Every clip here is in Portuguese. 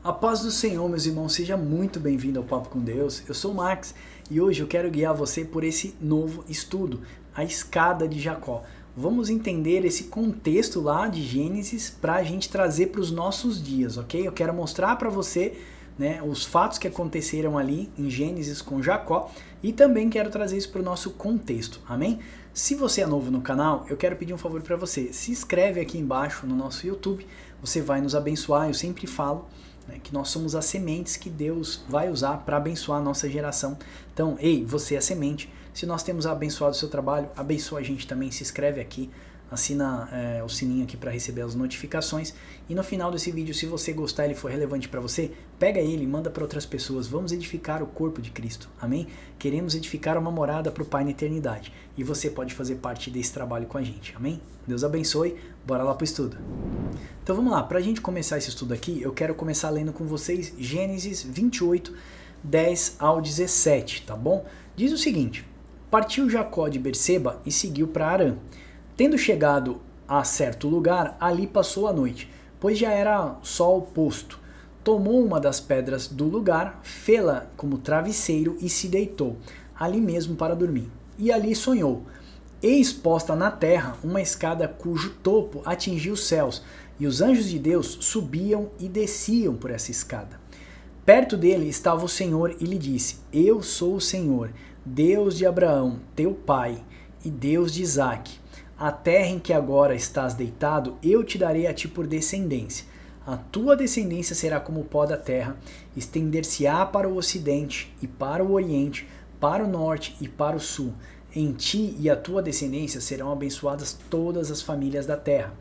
A paz do Senhor, meus irmãos, seja muito bem-vindo ao Papo com Deus. Eu sou o Max e hoje eu quero guiar você por esse novo estudo, a escada de Jacó. Vamos entender esse contexto lá de Gênesis para a gente trazer para os nossos dias, ok? Eu quero mostrar para você, os fatos que aconteceram ali em Gênesis com Jacó e também quero trazer isso para o nosso contexto, amém? Se você é novo no canal, eu quero pedir um favor para você. Se inscreve aqui embaixo no nosso YouTube, você vai nos abençoar. Eu sempre falo que nós somos as sementes que Deus vai usar para abençoar a nossa geração. Então, ei, você é a semente. Se nós temos abençoado o seu trabalho, abençoa a gente também, se inscreve aqui, assina o sininho aqui para receber as notificações. E no final desse vídeo, se você gostar e ele for relevante para você, pega ele e manda para outras pessoas. Vamos edificar o corpo de Cristo, amém? Queremos edificar uma morada para o Pai na eternidade. E você pode fazer parte desse trabalho com a gente, amém? Deus abençoe, bora lá para o estudo. Então vamos lá, para a gente começar esse estudo aqui, eu quero começar lendo com vocês Gênesis 28, 10 ao 17, tá bom? Diz o seguinte: partiu Jacó de Berseba e seguiu para Harã. Tendo chegado a certo lugar, ali passou a noite, pois já era sol posto. Tomou uma das pedras do lugar, fê-la como travesseiro e se deitou, ali mesmo para dormir. E ali sonhou. Eis posta na terra uma escada cujo topo atingia os céus, e os anjos de Deus subiam e desciam por essa escada. Perto dele estava o Senhor e lhe disse: Eu sou o Senhor, Deus de Abraão, teu pai, e Deus de Isaque. A terra em que agora estás deitado, eu te darei a ti por descendência. A tua descendência será como o pó da terra, estender-se-á para o ocidente e para o oriente, para o norte e para o sul. Em ti e a tua descendência serão abençoadas todas as famílias da terra.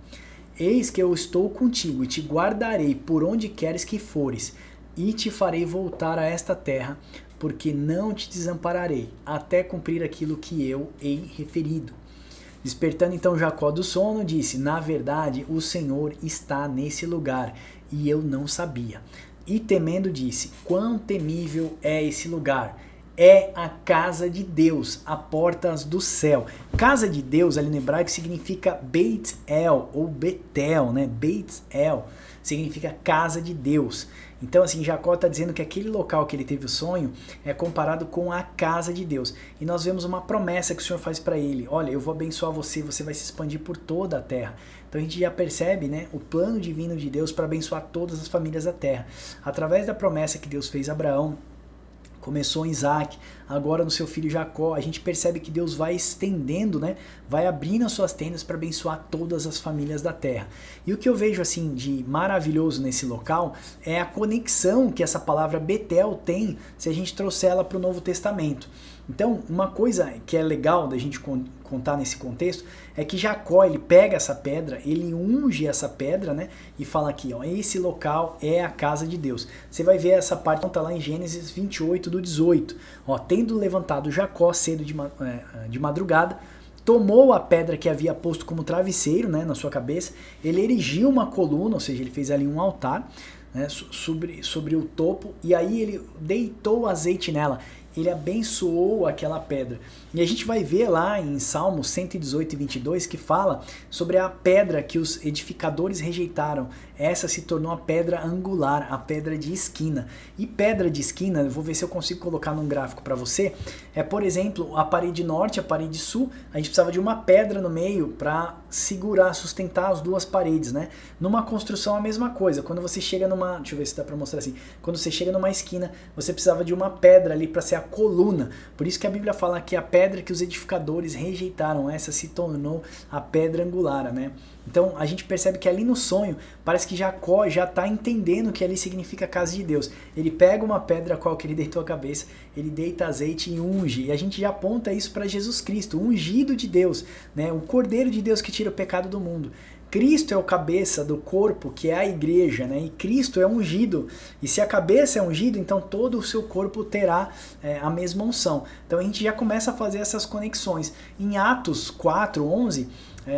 Eis que eu estou contigo e te guardarei por onde queres que fores, e te farei voltar a esta terra, porque não te desampararei, até cumprir aquilo que eu hei referido. Despertando então Jacó do sono, disse: Na verdade, o Senhor está nesse lugar, e eu não sabia. E temendo disse: Quão temível é esse lugar! É a casa de Deus, a portas do céu. Casa de Deus, ali no hebraico, significa Beit El, ou Betel, né? Beit El significa casa de Deus. Então, assim, Jacó está dizendo que aquele local que ele teve o sonho é comparado com a casa de Deus. E nós vemos uma promessa que o Senhor faz para ele: olha, eu vou abençoar você, você vai se expandir por toda a terra. Então a gente já percebe, o plano divino de Deus para abençoar todas as famílias da terra. Através da promessa que Deus fez a Abraão, começou em Isaque, agora no seu filho Jacó, a gente percebe que Deus vai estendendo, vai abrindo as suas tendas para abençoar todas as famílias da terra. E o que eu vejo assim de maravilhoso nesse local é a conexão que essa palavra Betel tem se a gente trouxer ela para o Novo Testamento. Então, uma coisa que é legal da gente contar nesse contexto é que Jacó, ele pega essa pedra, ele unge essa pedra, e fala aqui, esse local é a casa de Deus. Você vai ver essa parte, tá lá em Gênesis 28, do 18. Tendo levantado Jacó cedo de madrugada, tomou a pedra que havia posto como travesseiro, na sua cabeça, ele erigiu uma coluna, ou seja, ele fez ali um altar, sobre o topo, e aí ele deitou azeite nela. Ele abençoou aquela pedra. E a gente vai ver lá em Salmos 118 e 22 que fala sobre a pedra que os edificadores rejeitaram. Essa se tornou a pedra angular, a pedra de esquina. E pedra de esquina, eu vou ver se eu consigo colocar num gráfico para você, é, por exemplo, a parede norte, a parede sul, a gente precisava de uma pedra no meio para segurar, sustentar as duas paredes, Numa construção a mesma coisa. Quando você chega numa, deixa eu ver se dá para mostrar assim, quando você chega numa esquina, você precisava de uma pedra ali para ser a coluna. Por isso que a Bíblia fala que a pedra que os edificadores rejeitaram, essa se tornou a pedra angular, Então a gente percebe que ali no sonho, parece que Jacó já está entendendo que ali significa casa de Deus. Ele pega uma pedra a qual que ele deitou a cabeça, ele deita azeite e unge. E a gente já aponta isso para Jesus Cristo, o ungido de Deus, o Cordeiro de Deus que tira o pecado do mundo. Cristo é o cabeça do corpo, que é a igreja, e Cristo é ungido. E se a cabeça é ungida, então todo o seu corpo terá a mesma unção. Então a gente já começa a fazer essas conexões. Em Atos 4:11,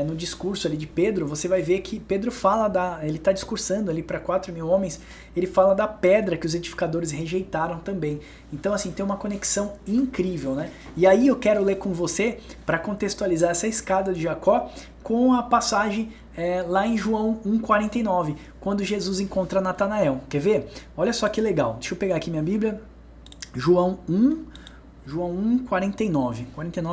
no discurso ali de Pedro, você vai ver que Pedro fala ele está discursando ali para 4.000 homens, ele fala da pedra que os edificadores rejeitaram também. Então assim, tem uma conexão incrível, né? E aí eu quero ler com você, para contextualizar essa escada de Jacó, com a passagem lá em João 1,49, quando Jesus encontra Natanael. Quer ver? Olha só que legal. Deixa eu pegar aqui minha Bíblia. João 1, 49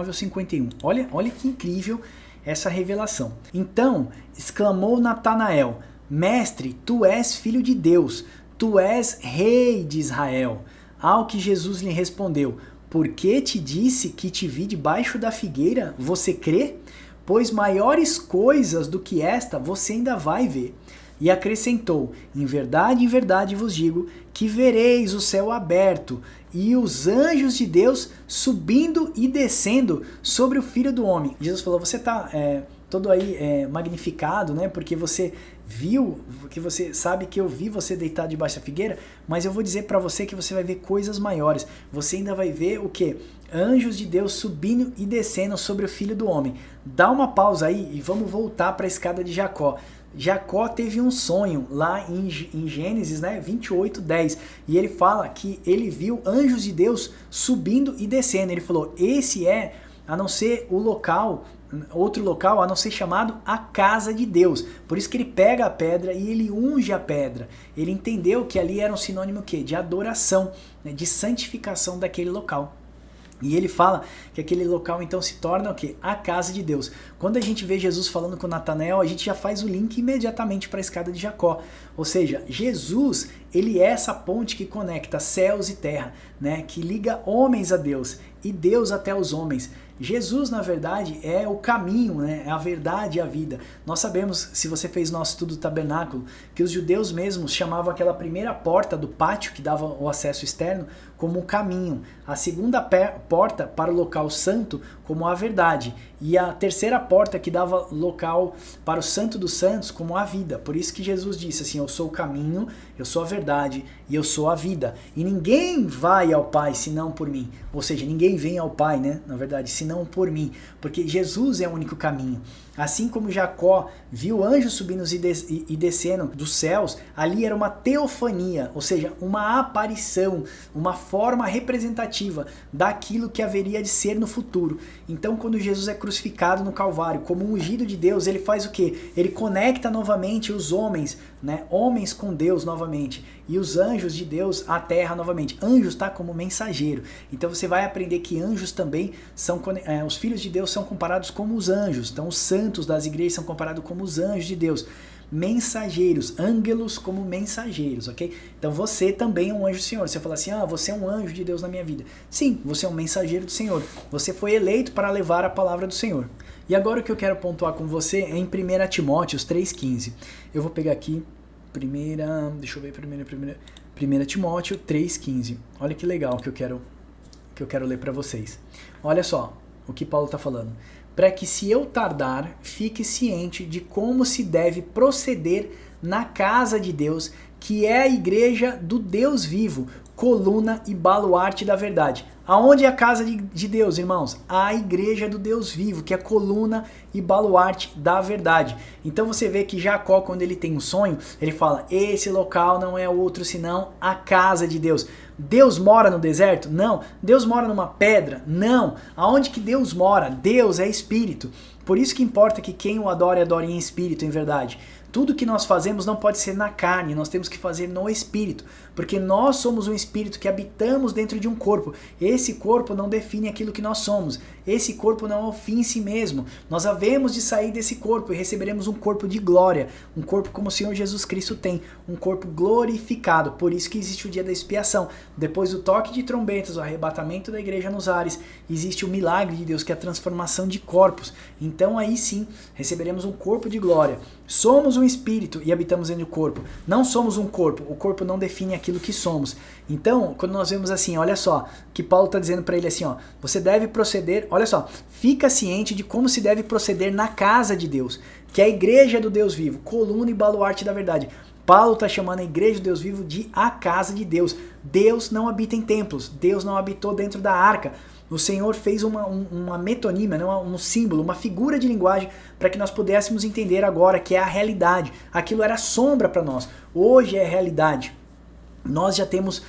ou 51. Olha que incrível essa revelação. Então exclamou Natanael: Mestre, tu és filho de Deus, tu és rei de Israel. Ao que Jesus lhe respondeu: Por que te disse que te vi debaixo da figueira? Você crê? Pois maiores coisas do que esta você ainda vai ver. E acrescentou: em verdade vos digo que vereis o céu aberto e os anjos de Deus subindo e descendo sobre o Filho do Homem. Jesus falou: você está todo aí magnificado, né? Porque você viu, que você sabe que eu vi você deitado debaixo da figueira, mas eu vou dizer para você que você vai ver coisas maiores. Você ainda vai ver o quê? Anjos de Deus subindo e descendo sobre o Filho do Homem. Dá uma pausa aí e vamos voltar para a escada de Jacó. Jacó teve um sonho lá em Gênesis 28:10, e ele fala que ele viu anjos de Deus subindo e descendo. Ele falou: esse a não ser o local, outro local, a não ser chamado a casa de Deus. Por isso que ele pega a pedra e ele unge a pedra. Ele entendeu que ali era um sinônimo de adoração, né, de santificação daquele local. E ele fala que aquele local então se torna o quê? A casa de Deus. Quando a gente vê Jesus falando com Natanael, a gente já faz o link imediatamente para a escada de Jacó. Ou seja, Jesus, ele é essa ponte que conecta céus e terra, né? Que liga homens a Deus e Deus até os homens. Jesus, na verdade, é o caminho, né? É a verdade e a vida. Nós sabemos, se você fez nosso estudo do tabernáculo, que os judeus mesmos chamavam aquela primeira porta do pátio, que dava o acesso externo, como o caminho. A segunda porta para o local santo, como a verdade. E a terceira porta que dava local para o santo dos santos, como a vida. Por isso que Jesus disse assim: eu sou o caminho, eu sou a verdade e eu sou a vida. E ninguém vai ao Pai senão por mim. Ou seja, ninguém vem ao Pai, né? Na verdade, senão por mim. Porque Jesus é o único caminho. Assim como Jacó viu anjos subindo e descendo dos céus, ali era uma teofania, ou seja, uma aparição, uma forma representativa daquilo que haveria de ser no futuro. Então, quando Jesus é crucificado no Calvário, como ungido de Deus, ele faz o quê? Ele conecta novamente os homens, né? Homens com Deus novamente, e os anjos de Deus à terra novamente. Anjos está como mensageiro. Então você vai aprender que anjos também são, os filhos de Deus são comparados como os anjos. Então os santos das igrejas são comparados como os anjos de Deus. Mensageiros, ângelos como mensageiros, ok? Então você também é um anjo do Senhor. Você fala assim: você é um anjo de Deus na minha vida. Sim, você é um mensageiro do Senhor. Você foi eleito para levar a palavra do Senhor. E agora o que eu quero pontuar com você é em 1 Timóteo 3,15. Eu vou pegar aqui, 1 Timóteo 3,15. Olha que legal que eu quero ler para vocês. Olha só o que Paulo está falando. Para que, se eu tardar, fique ciente de como se deve proceder na casa de Deus, que é a igreja do Deus vivo, coluna e baluarte da verdade. Aonde é a casa de Deus, irmãos? A igreja do Deus vivo, que é a coluna e baluarte da verdade. Então você vê que Jacó, quando ele tem um sonho, ele fala: esse local não é outro senão a casa de Deus. Deus mora no deserto? Não. Deus mora numa pedra? Não. Aonde que Deus mora? Deus é espírito. Por isso que importa que quem o adore em espírito, em verdade. Tudo que nós fazemos não pode ser na carne, nós temos que fazer no espírito, porque nós somos um espírito que habitamos dentro de um corpo. Esse corpo não define aquilo que nós somos. Esse corpo não é o fim em si mesmo. Nós havemos de sair desse corpo e receberemos um corpo de glória, um corpo como o Senhor Jesus Cristo tem, um corpo glorificado. Por isso que existe o dia da expiação. Depois do toque de trombetas, o arrebatamento da igreja nos ares, existe o milagre de Deus, que é a transformação de corpos. Então aí sim, receberemos um corpo de glória. Somos um espírito e habitamos dentro do corpo. Não somos um corpo. O corpo não define aquilo que somos. Então, quando nós vemos assim, olha só, que Paulo está dizendo para ele assim, você deve proceder, olha só, fica ciente de como se deve proceder na casa de Deus, que é a igreja do Deus vivo, coluna e baluarte da verdade. Paulo está chamando a igreja do Deus vivo de a casa de Deus. Deus não habita em templos. Deus não habitou dentro da arca. O Senhor fez uma metonímia, né? Um símbolo, uma figura de linguagem para que nós pudéssemos entender agora que é a realidade. Aquilo era sombra para nós, hoje é realidade. Nós já temos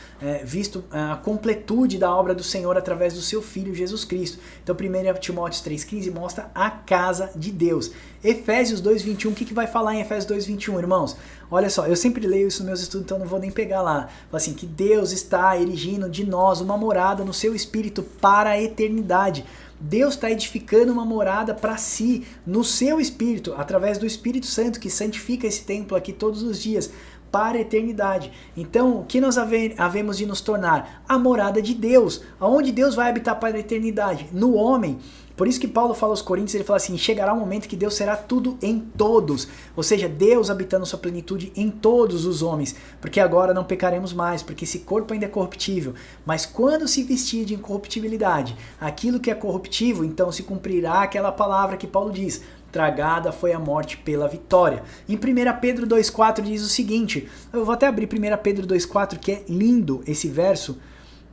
visto a completude da obra do Senhor através do seu Filho Jesus Cristo. Então 1 Timóteo 3,15 mostra a casa de Deus. Efésios 2,21, o que vai falar em Efésios 2,21, irmãos? Olha só, eu sempre leio isso nos meus estudos, então não vou nem pegar lá. Fala assim, que Deus está erigindo de nós uma morada no seu Espírito para a eternidade. Deus está edificando uma morada para si, no seu Espírito, através do Espírito Santo, que santifica esse templo aqui todos os dias, para a eternidade. Então, o que nós havemos de nos tornar? A morada de Deus. Aonde Deus vai habitar para a eternidade? No homem. Por isso que Paulo fala aos Coríntios, ele fala assim, chegará um momento que Deus será tudo em todos. Ou seja, Deus habitando sua plenitude em todos os homens. Porque agora não pecaremos mais, porque esse corpo ainda é corruptível. Mas quando se vestir de incorruptibilidade, aquilo que é corruptível, então se cumprirá aquela palavra que Paulo diz, tragada foi a morte pela vitória. Em 1 Pedro 2,4 diz o seguinte, eu vou até abrir 1 Pedro 2,4, que é lindo esse verso.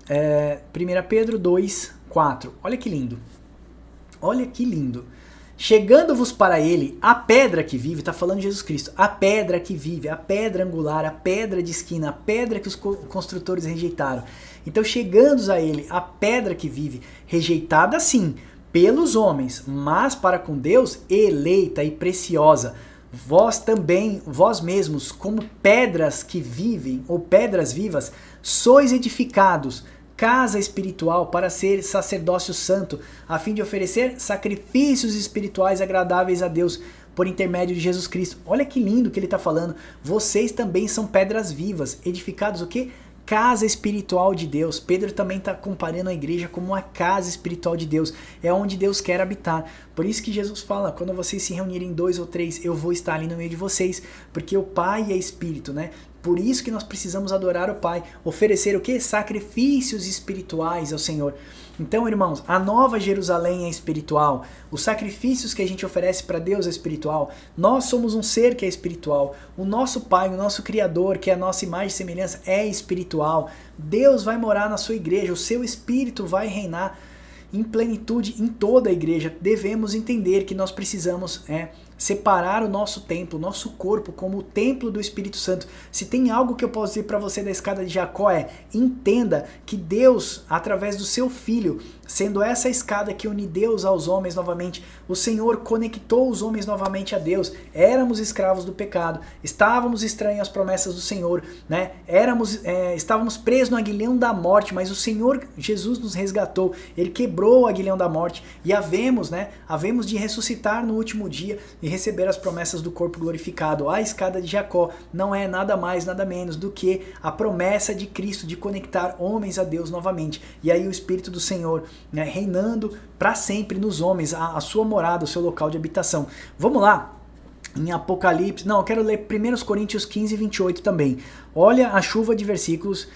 1 Pedro 2,4, olha que lindo. Olha que lindo. Chegando-vos para ele, a pedra que vive, está falando de Jesus Cristo, a pedra que vive, a pedra angular, a pedra de esquina, a pedra que os construtores rejeitaram. Então chegando a ele, a pedra que vive, rejeitada sim, pelos homens, mas para com Deus, eleita e preciosa. Vós também, vós mesmos, como pedras que vivem, ou pedras vivas, sois edificados, casa espiritual para ser sacerdócio santo, a fim de oferecer sacrifícios espirituais agradáveis a Deus, por intermédio de Jesus Cristo. Olha que lindo que ele está falando. Vocês também são pedras vivas, edificados o quê? Casa espiritual de Deus. Pedro também está comparando a igreja como uma casa espiritual de Deus. É onde Deus quer habitar. Por isso que Jesus fala, quando vocês se reunirem 2 ou 3, eu vou estar ali no meio de vocês. Porque o Pai é Espírito, né? Por isso que nós precisamos adorar o Pai. Oferecer o quê? Sacrifícios espirituais ao Senhor. Então, irmãos, a Nova Jerusalém é espiritual. Os sacrifícios que a gente oferece para Deus é espiritual. Nós somos um ser que é espiritual. O nosso Pai, o nosso Criador, que é a nossa imagem e semelhança, é espiritual. Deus vai morar na sua igreja. O seu Espírito vai reinar em plenitude em toda a igreja. Devemos entender que nós precisamos separar o nosso templo, o nosso corpo como o templo do Espírito Santo. Se tem algo que eu posso dizer para você da escada de Jacó entenda que Deus, através do seu Filho, sendo essa escada que une Deus aos homens novamente, o Senhor conectou os homens novamente a Deus. Éramos escravos do pecado, estávamos estranhos às promessas do Senhor, né? Estávamos presos no aguilhão da morte, mas o Senhor Jesus nos resgatou, Ele quebrou o aguilhão da morte e havemos de ressuscitar no último dia e receber as promessas do corpo glorificado. A escada de Jacó não é nada mais, nada menos do que a promessa de Cristo de conectar homens a Deus novamente. E aí o Espírito do Senhor, né, reinando para sempre nos homens, a sua morada, o seu local de habitação. Vamos lá, em Apocalipse, não, eu quero ler 1 Coríntios 15, 28 também. Olha a chuva de versículos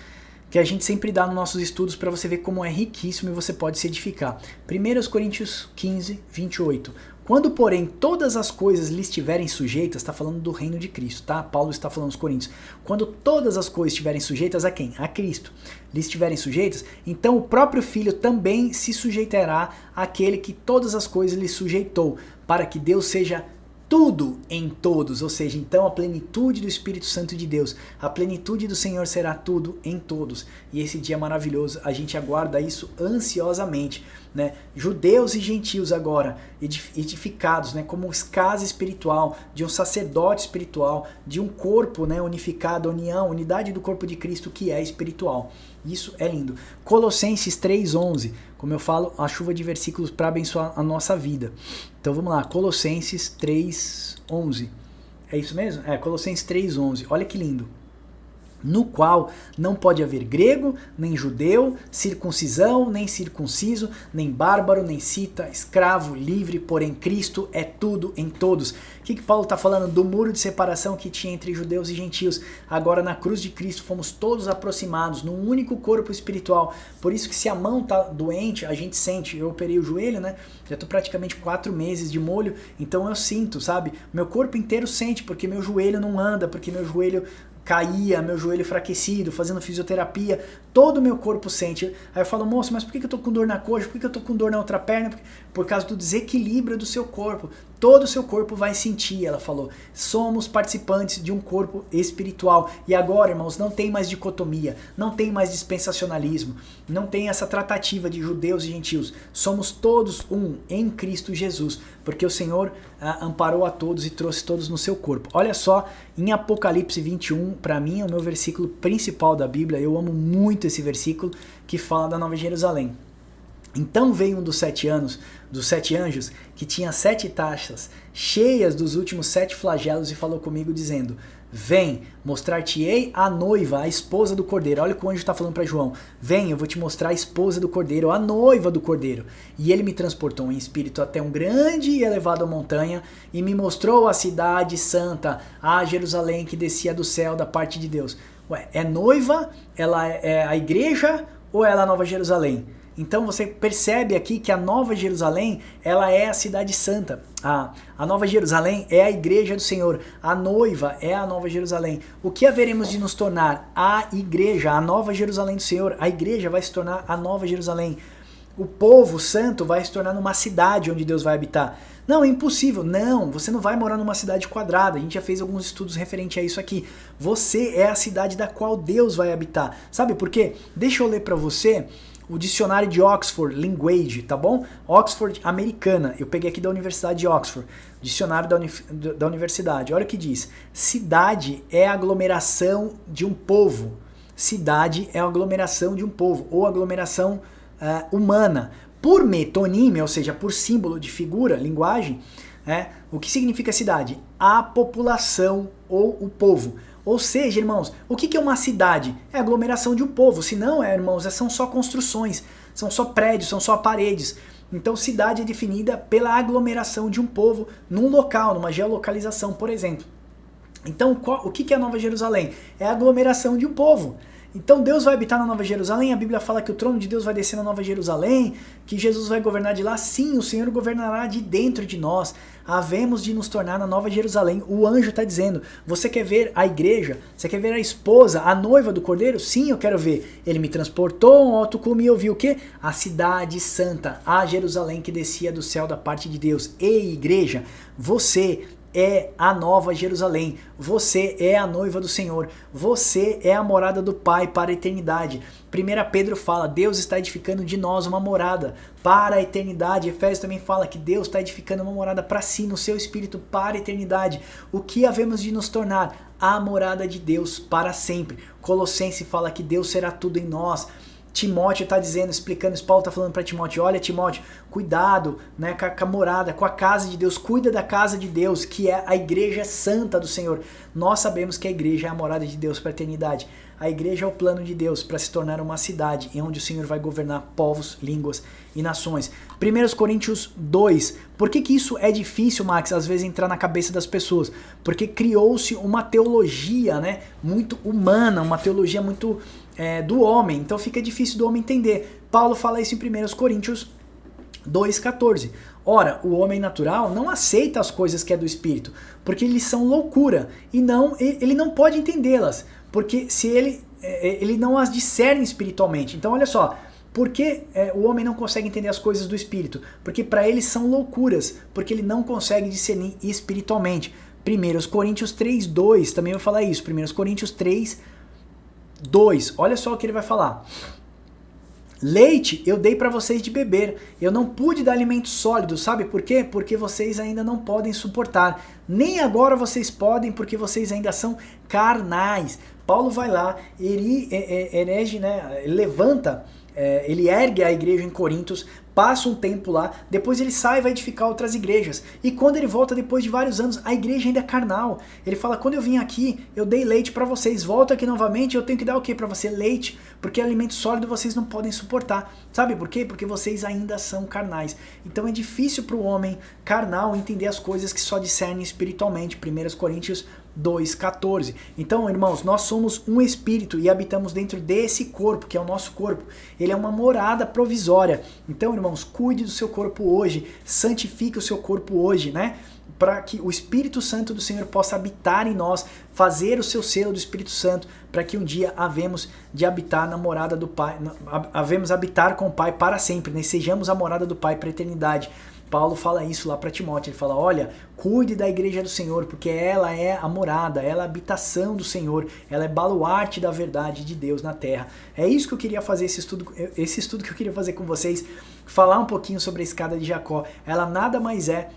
que a gente sempre dá nos nossos estudos para você ver como é riquíssimo e você pode se edificar. 1 Coríntios 15, 28. Quando, porém, todas as coisas lhe estiverem sujeitas, está falando do reino de Cristo, tá? Paulo está falando aos Coríntios. Quando todas as coisas estiverem sujeitas a quem? A Cristo. Lhe estiverem sujeitas, então o próprio Filho também se sujeitará àquele que todas as coisas lhe sujeitou, para que Deus seja tudo em todos, ou seja, então a plenitude do Espírito Santo de Deus, a plenitude do Senhor será tudo em todos. E esse dia maravilhoso, a gente aguarda isso ansiosamente, né? Judeus e gentios agora edificados, né, como casa espiritual, de um sacerdote espiritual, de um corpo, né, unificado, unidade do corpo de Cristo que é espiritual. Isso é lindo. Colossenses 3:11, como eu falo, a chuva de versículos para abençoar a nossa vida. Então vamos lá, Colossenses 3:11. É isso mesmo? Colossenses 3:11. Olha que lindo. No qual não pode haver grego, nem judeu, circuncisão, nem circunciso, nem bárbaro, nem cita, escravo, livre, porém Cristo é tudo em todos. O que Paulo está falando? Do muro de separação que tinha entre judeus e gentios. Agora na cruz de Cristo fomos todos aproximados num único corpo espiritual. Por isso que se a mão está doente, a gente sente. Eu operei o joelho, né? Já estou praticamente 4 meses de molho, então eu sinto, sabe? Meu corpo inteiro sente, porque meu joelho não anda, porque meu joelho caía, meu joelho enfraquecido, fazendo fisioterapia, todo o meu corpo sente. Aí eu falo, moço, mas por que eu tô com dor na coxa? Por que eu tô com dor na outra perna? Por causa do desequilíbrio do seu corpo. Todo o seu corpo vai sentir, ela falou. Somos participantes de um corpo espiritual. E agora, irmãos, não tem mais dicotomia, não tem mais dispensacionalismo, não tem essa tratativa de judeus e gentios. Somos todos um em Cristo Jesus, porque o Senhor amparou a todos e trouxe todos no seu corpo. Olha só, em Apocalipse 21, para mim é o meu versículo principal da Bíblia, eu amo muito esse versículo que fala da Nova Jerusalém. Então veio um dos 7 anjos, que tinha 7 taças, cheias dos últimos 7 flagelos, e falou comigo dizendo, vem, mostrar-te-ei a noiva, a esposa do Cordeiro. Olha o que o anjo está falando para João. Vem, eu vou te mostrar a esposa do Cordeiro, a noiva do Cordeiro. E ele me transportou em espírito até um grande e elevado montanha e me mostrou a cidade santa, a Jerusalém, que descia do céu da parte de Deus. Ué, é noiva? Ela é a igreja ou ela é a Nova Jerusalém? Então você percebe aqui que a Nova Jerusalém, ela é a cidade santa. A Nova Jerusalém é a igreja do Senhor. A noiva é a Nova Jerusalém. O que haveremos de nos tornar? A igreja, a Nova Jerusalém do Senhor. A igreja vai se tornar a Nova Jerusalém. O povo santo vai se tornar numa cidade onde Deus vai habitar. Não, é impossível. Não, você não vai morar numa cidade quadrada. A gente já fez alguns estudos referentes a isso aqui. Você é a cidade da qual Deus vai habitar. Sabe por quê? Deixa eu ler para você o dicionário de Oxford Language, tá bom? Oxford americana, eu peguei aqui da Universidade de Oxford, dicionário da universidade. Olha o que diz, cidade é a aglomeração de um povo, cidade é a aglomeração de um povo, ou aglomeração humana. Por metonímia, ou seja, por símbolo de figura, linguagem, o que significa cidade? A população ou o povo. Ou seja, irmãos, o que é uma cidade? É a aglomeração de um povo. Se não, irmãos, são só construções, são só prédios, são só paredes. Então, cidade é definida pela aglomeração de um povo num local, numa geolocalização, por exemplo. Então, o que é a Nova Jerusalém? É a aglomeração de um povo. Então Deus vai habitar na Nova Jerusalém, a Bíblia fala que o trono de Deus vai descer na Nova Jerusalém, que Jesus vai governar de lá. Sim, o Senhor governará de dentro de nós. Havemos de nos tornar na Nova Jerusalém. O anjo está dizendo, você quer ver a igreja? Você quer ver a esposa, a noiva do Cordeiro? Sim, eu quero ver. Ele me transportou a um alto cume e eu vi o quê? A cidade santa, a Jerusalém que descia do céu da parte de Deus. Ei, igreja, você é a Nova Jerusalém, você é a noiva do Senhor, você é a morada do Pai para a eternidade. 1 Pedro fala, Deus está edificando de nós uma morada para a eternidade. Efésios também fala que Deus está edificando uma morada para si, no seu espírito, para a eternidade. O que havemos de nos tornar? A morada de Deus para sempre. Colossenses fala que Deus será tudo em nós. Timóteo está dizendo, explicando, Paulo está falando para Timóteo, olha Timóteo, cuidado, né, com a morada, com a casa de Deus, cuida da casa de Deus, que é a igreja santa do Senhor. Nós sabemos que a igreja é a morada de Deus para a eternidade. A igreja é o plano de Deus para se tornar uma cidade em onde o Senhor vai governar povos, línguas e nações. 1 Coríntios 2, por que isso é difícil, Max, às vezes entrar na cabeça das pessoas? Porque criou-se uma teologia, né, muito humana, uma teologia muito do homem, então fica difícil do homem entender. Paulo fala isso em 1 Coríntios 2,14. Ora, o homem natural não aceita as coisas que é do Espírito, porque eles são loucura, e ele não pode entendê-las, porque se ele não as discerne espiritualmente. Então olha só, por que o homem não consegue entender as coisas do Espírito? Porque para ele são loucuras, porque ele não consegue discernir espiritualmente. 1 Coríntios 3,2, também vai falar isso, 1 Coríntios 3,2, olha só o que ele vai falar. Leite eu dei para vocês de beber, eu não pude dar alimento sólido, sabe por quê? Porque vocês ainda não podem suportar, nem agora vocês podem, porque vocês ainda são carnais. Paulo vai lá, ele levanta, ele ergue a igreja em Corintos, passa um tempo lá, depois ele sai e vai edificar outras igrejas. E quando ele volta depois de vários anos, a igreja ainda é carnal. Ele fala, quando eu vim aqui, eu dei leite para vocês, volto aqui novamente, eu tenho que dar o quê para você? Leite, porque alimento sólido vocês não podem suportar. Sabe por quê? Porque vocês ainda são carnais. Então é difícil para o homem carnal entender as coisas que só discernem espiritualmente. 1 Coríntios 2,14. Então, irmãos, nós somos um espírito e habitamos dentro desse corpo, que é o nosso corpo. Ele é uma morada provisória. Então, irmãos, cuide do seu corpo hoje, santifique o seu corpo hoje, né? para que o Espírito Santo do Senhor possa habitar em nós, fazer o seu selo do Espírito Santo, para que um dia havemos de habitar na morada do Pai, havemos habitar com o Pai para sempre, né? Sejamos a morada do Pai para a eternidade. Paulo fala isso lá para Timóteo, ele fala, olha, cuide da igreja do Senhor, porque ela é a morada, ela é a habitação do Senhor, ela é baluarte da verdade de Deus na terra. É isso que eu queria fazer, esse estudo que eu queria fazer com vocês, falar um pouquinho sobre a escada de Jacó. Ela nada mais é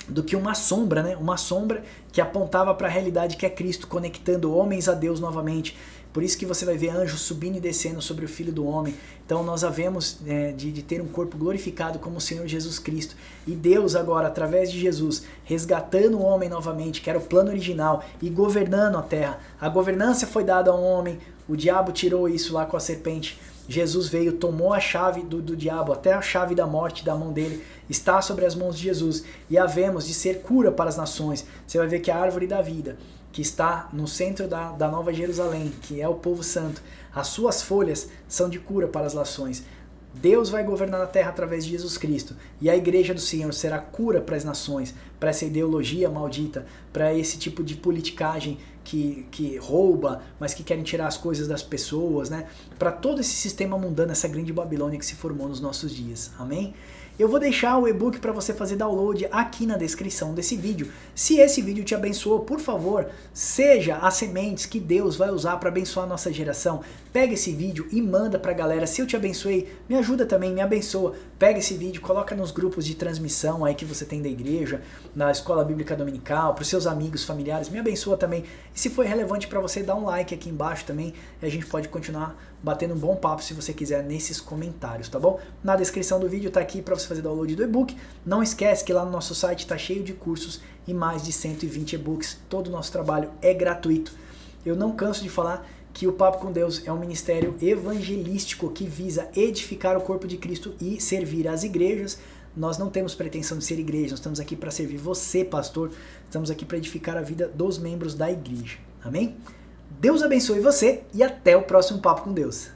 do que uma sombra, né? Uma sombra que apontava para a realidade que é Cristo, conectando homens a Deus novamente. Por isso que você vai ver anjos subindo e descendo sobre o Filho do Homem. Então nós havemos de ter um corpo glorificado como o Senhor Jesus Cristo. E Deus agora, através de Jesus, resgatando o homem novamente, que era o plano original, e governando a terra. A governança foi dada ao homem, o diabo tirou isso lá com a serpente. Jesus veio, tomou a chave do diabo, até a chave da morte da mão dele, está sobre as mãos de Jesus. E havemos de ser cura para as nações. Você vai ver que a árvore da vida, que está no centro da Nova Jerusalém, que é o povo santo, as suas folhas são de cura para as nações. Deus vai governar a terra através de Jesus Cristo, e a igreja do Senhor será cura para as nações, para essa ideologia maldita, para esse tipo de politicagem que rouba, mas que querem tirar as coisas das pessoas, né? Para todo esse sistema mundano, essa grande Babilônia que se formou nos nossos dias. Amém? Eu vou deixar o e-book para você fazer download aqui na descrição desse vídeo. Se esse vídeo te abençoou, por favor, seja as sementes que Deus vai usar para abençoar a nossa geração. Pega esse vídeo e manda para a galera. Se eu te abençoei, me ajuda também, me abençoa. Pega esse vídeo, coloca nos grupos de transmissão aí que você tem da igreja, na escola bíblica dominical, para os seus amigos, familiares, me abençoa também. E se foi relevante para você, dá um like aqui embaixo também, e a gente pode continuar batendo um bom papo se você quiser nesses comentários, tá bom? Na descrição do vídeo tá aqui para você fazer download do e-book. Não esquece que lá no nosso site tá cheio de cursos e mais de 120 e-books. Todo o nosso trabalho é gratuito. Eu não canso de falar que o Papo com Deus é um ministério evangelístico que visa edificar o corpo de Cristo e servir as igrejas. Nós não temos pretensão de ser igreja, nós estamos aqui para servir você, pastor. Estamos aqui para edificar a vida dos membros da igreja. Amém? Deus abençoe você e até o próximo Papo com Deus.